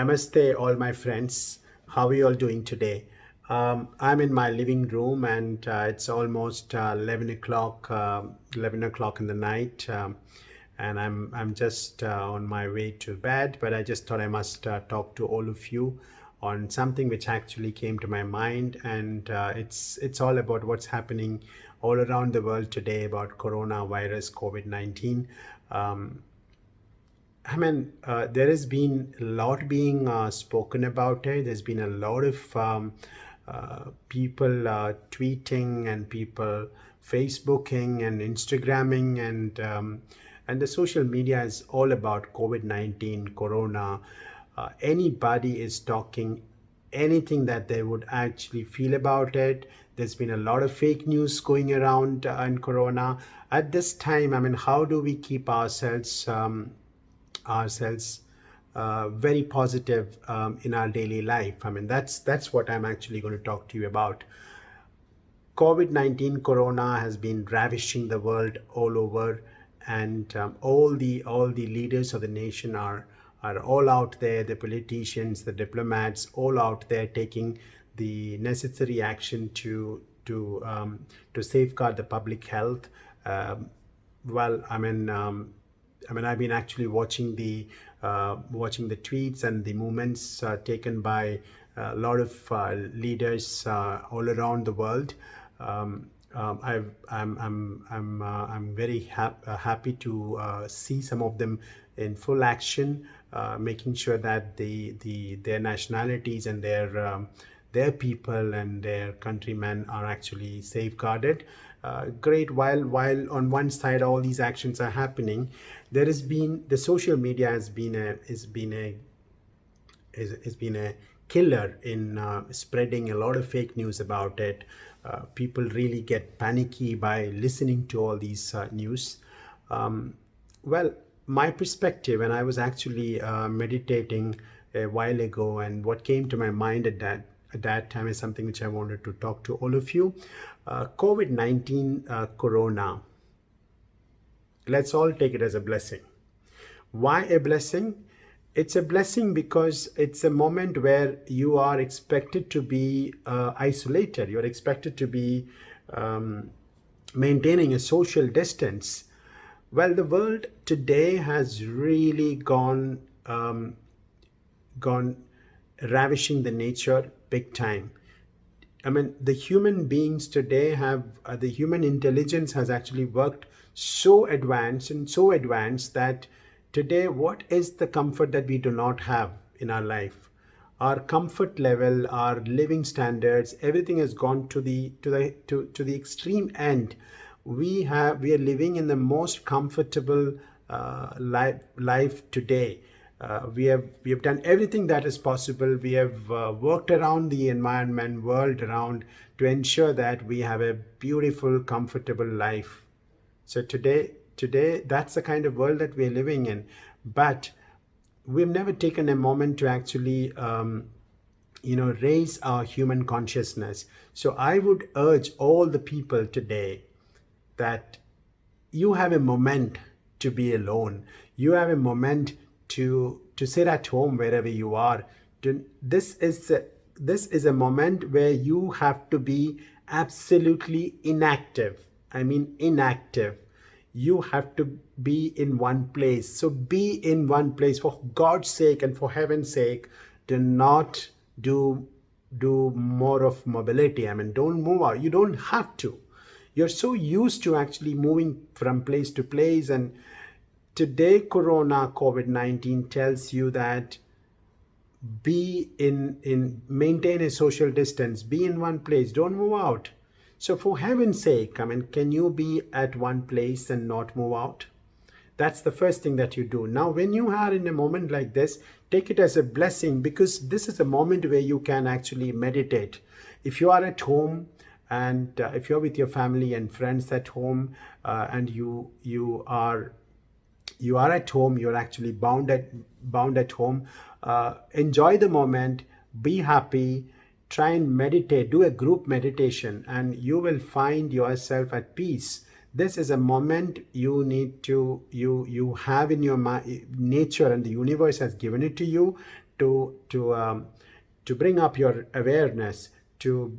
Namaste, all my friends. How are you all doing today? I'm in my living room, and it's almost 11 o'clock. 11 o'clock in the night, and I'm just on my way to bed. But I just thought I must talk to all of you on something which actually came to my mind, and it's all about what's happening all around the world today about coronavirus, COVID-19. Um, there has been a lot being spoken about it. There's been a lot of people tweeting and people Facebooking and Instagramming and the social media is all about COVID-19, Corona. Anybody is talking anything that they would actually feel about it. There's been a lot of fake news going around on Corona. At this time, how do we keep ourselves very positive in our daily life? That's what I'm actually going to talk to you about. COVID-19 Corona has been ravishing the world all over, and all the leaders of the nation are all out there. The politicians, the diplomats, all out there taking the necessary action to safeguard the public health. Um, well, I've been actually watching the tweets and the movements taken by a lot of leaders all around the world. I'm very happy to see some of them in full action, making sure that their nationalities and their people and their countrymen are actually safeguarded. Great. While on one side all these actions are happening, there has been the social media has been a killer in spreading a lot of fake news about it. People really get panicky by listening to all these news. Um, well, my perspective, and I was actually meditating a while ago, and what came to my mind at that time is something which I wanted to talk to all of you. COVID-19 Corona. Let's all take it as a blessing. Why a blessing? It's a blessing because it's a moment where you are expected to be isolated. You're expected to be um, maintaining a social distance. Well, the world today has really gone ravishing the nature big time. The human beings today have the human intelligence has actually worked so advanced that today, what is the comfort that we do not have in our life? Our comfort level, our living standards, everything has gone to the extreme end. We are living in the most comfortable life today. We have done everything that is possible. We have worked around the environment, world around, to ensure that we have a beautiful, comfortable life. So today, that's the kind of world that we're living in. But we've never taken a moment to actually, raise our human consciousness. So I would urge all the people today that you have a moment to be alone. You have a moment to sit at home wherever you are. This is a moment where you have to be absolutely inactive. I mean inactive. You have to be in one place. So be in one place for God's sake and for heaven's sake. Do not do more of mobility. Don't move out. You don't have to. You're so used to actually moving from place to place, and today Corona COVID-19 tells you that be in maintain a social distance, be in one place, don't move out. So for heaven's sake, can you be at one place and not move out? That's the first thing that you do. Now, when you are in a moment like this, take it as a blessing, because this is a moment where you can actually meditate. If you are at home, and if you're with your family and friends at home, and you are at home, you're actually bound at home. Enjoy the moment, be happy, try and meditate, do a group meditation, and you will find yourself at peace. This is a moment you need to you have in your nature, and the universe has given it to you to bring up your awareness, to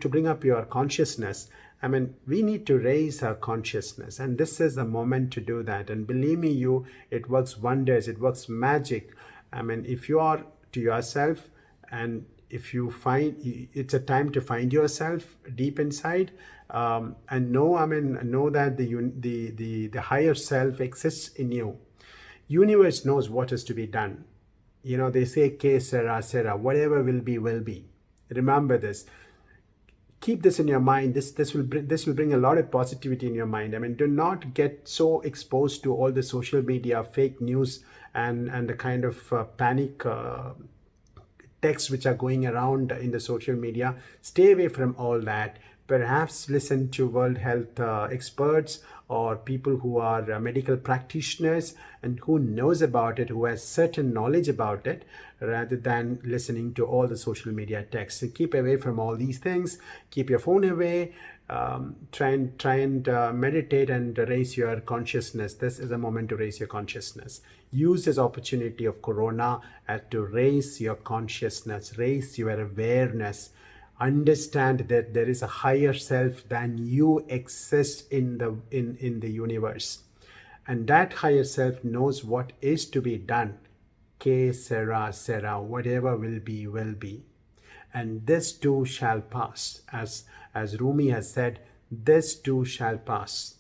bring up your consciousness. I mean, we need to raise our consciousness, and this is the moment to do that. And believe me, it works wonders. It works magic. I mean, if you are to yourself, and if you find it's a time to find yourself deep inside, and know that the higher self exists in you. Universe knows what is to be done. They say que sera sera, whatever will be will be. Remember this. Keep this in your mind. This will bring a lot of positivity in your mind. I mean, do not get so exposed to all the social media, fake news, and the kind of panic texts which are going around in the social media. Stay away from all that. Perhaps listen to World Health experts or people who are medical practitioners and who knows about it, who has certain knowledge about it, rather than listening to all the social media texts. So keep away from all these things. Keep your phone away. Try and meditate and raise your consciousness. This is a moment to raise your consciousness. Use this opportunity of Corona to raise your consciousness, raise your awareness. Understand that there is a higher self than you exist in the universe, and that higher self knows what is to be done. Que sera sera, whatever will be will be, and this too shall pass. As Rumi has said, this too shall pass.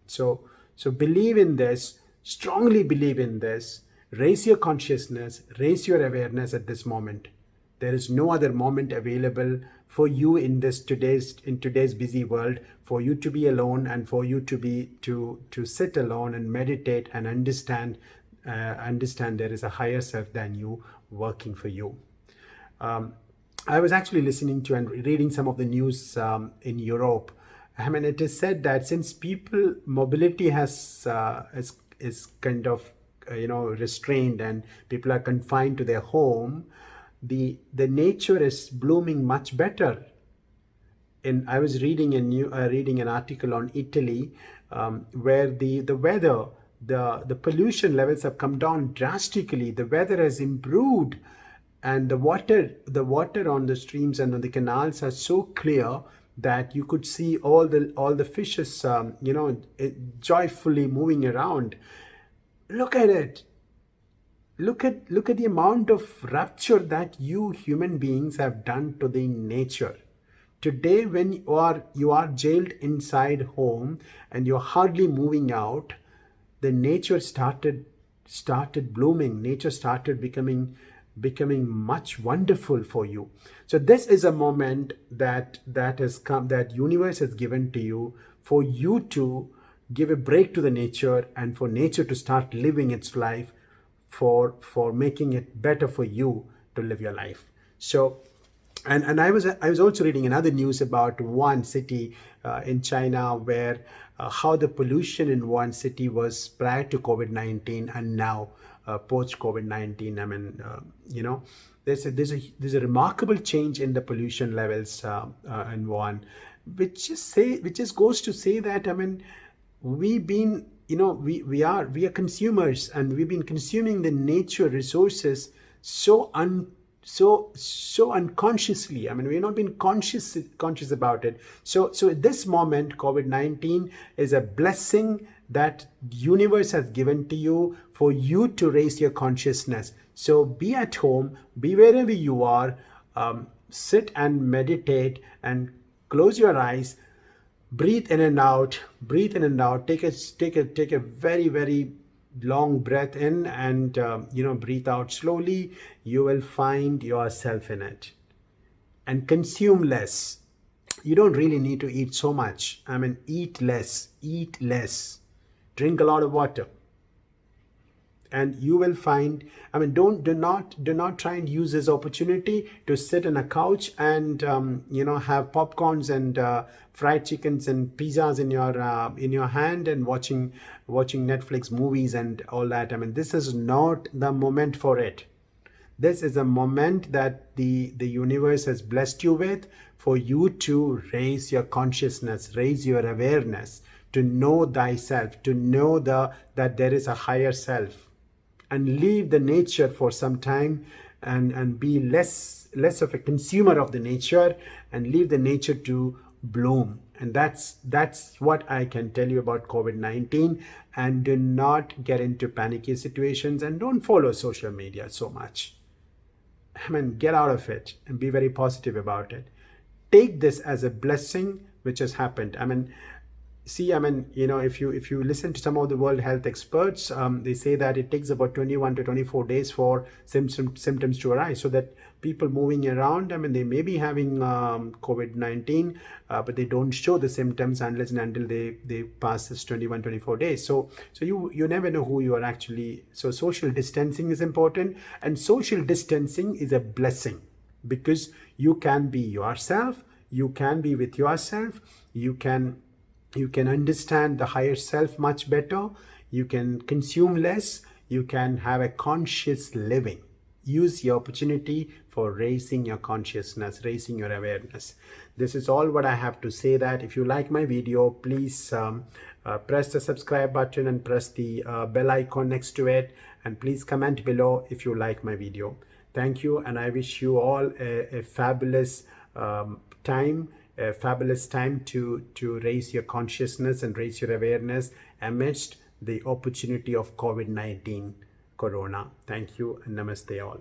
So believe in this, strongly believe in this. Raise your consciousness, raise your awareness at this moment. There is no other moment available for you in today's busy world, for you to be alone, and for you to sit alone and meditate and understand there is a higher self than you working for you. I was actually listening to and reading some of the news in Europe. I mean, it is said that since people mobility is kind of restrained, and people are confined to their home, the nature is blooming much better. And I was reading an article on Italy, where the weather, the pollution levels have come down drastically. The weather has improved, and the water on the streams and on the canals are so clear that you could see all the fishes joyfully moving around. Look at it. Look at the amount of rupture that you human beings have done to the nature. Today, when you are jailed inside home and you're hardly moving out, the nature started blooming. Nature started becoming much wonderful for you. So this is a moment that has come, that universe has given to you, for you to give a break to the nature, and for nature to start living its life, for making it better for you to live your life. So, and I was also reading another news about one city in China, where how the pollution in one city was prior to COVID-19 and now post COVID-19. I mean, there's a remarkable change in the pollution levels in one, which just goes to say that, I mean, we've been, we are consumers, and we've been consuming the nature resources so unconsciously. I mean, we've not been conscious about it. So at this moment, COVID-19 is a blessing that universe has given to you, for you to raise your consciousness. So be at home, be wherever you are, sit and meditate and close your eyes. Breathe in and out. Take a very, very long breath in, and breathe out slowly. You will find yourself in it. And consume less. You don't really need to eat so much. I mean, eat less. Drink a lot of water. And you will find, I mean, do not try and use this opportunity to sit on a couch and have popcorns and fried chickens and pizzas in your hand and watching Netflix movies and all that. I mean, this is not the moment for it. This is a moment that the universe has blessed you with, for you to raise your consciousness, raise your awareness, to know thyself, to know that there is a higher self. and leave the nature for some time, and be less of a consumer of the nature, and leave the nature to bloom. And that's what I can tell you about COVID-19. And do not get into panicky situations, and don't follow social media so much. I mean, get out of it and be very positive about it. Take this as a blessing which has happened. I mean, see, I mean, if you listen to some of the World Health experts, they say that it takes about 21 to 24 days for symptoms to arise. So that people moving around, I mean, they may be having COVID-19, but they don't show the symptoms unless and until they pass this 21 24 days. So you never know who you are actually. So social distancing is important, and social distancing is a blessing, because you can be yourself, you can be with yourself, you can understand the higher self much better, you can consume less, you can have a conscious living. Use the opportunity for raising your consciousness, raising your awareness. This is all what I have to say. That if you like my video, please press the subscribe button and press the bell icon next to it, and please comment below if you like my video. Thank you, and I wish you all a fabulous time, a fabulous time to raise your consciousness and raise your awareness amidst the opportunity of COVID-19 corona. Thank you, and namaste all.